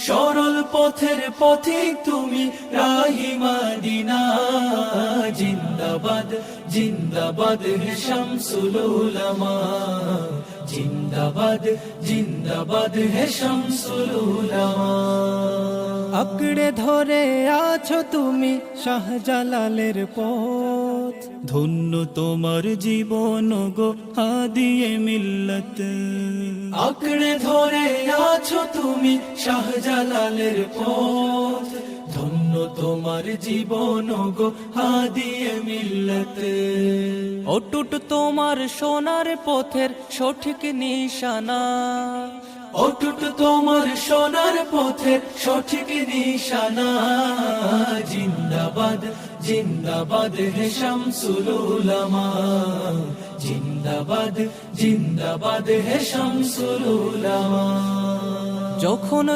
সরল পথের পথিক তুমি রাহি মাদিনা। জিন্দাবাদ জিন্দাবাদ হে শামসুল উলামা, জিন্দাবাদ জিন্দাবাদ হে শামসুল উলামা। আঁকড়ে ধরে আছো তুমি শাহজালালের পথ, ধন্য তোমার জীবন গো হাদিয়ে মিল্লত। আঁকড়ে ধরে আছো তুমি শাহজালালের পথ, ধন্য তোমার জীবন গো হাদিয়ে মিল্লত। অটুট তোমার সোনার পথের সঠিক নিশানা, অটুট তোমার সোনার পথের সঠিক নিশানা। জিন্দাবাদ জিন্দাবাদ হে শামসুল উলামা, জিন্দাবাদ জিন্দাবাদ হে শামসুল উলামা। যখন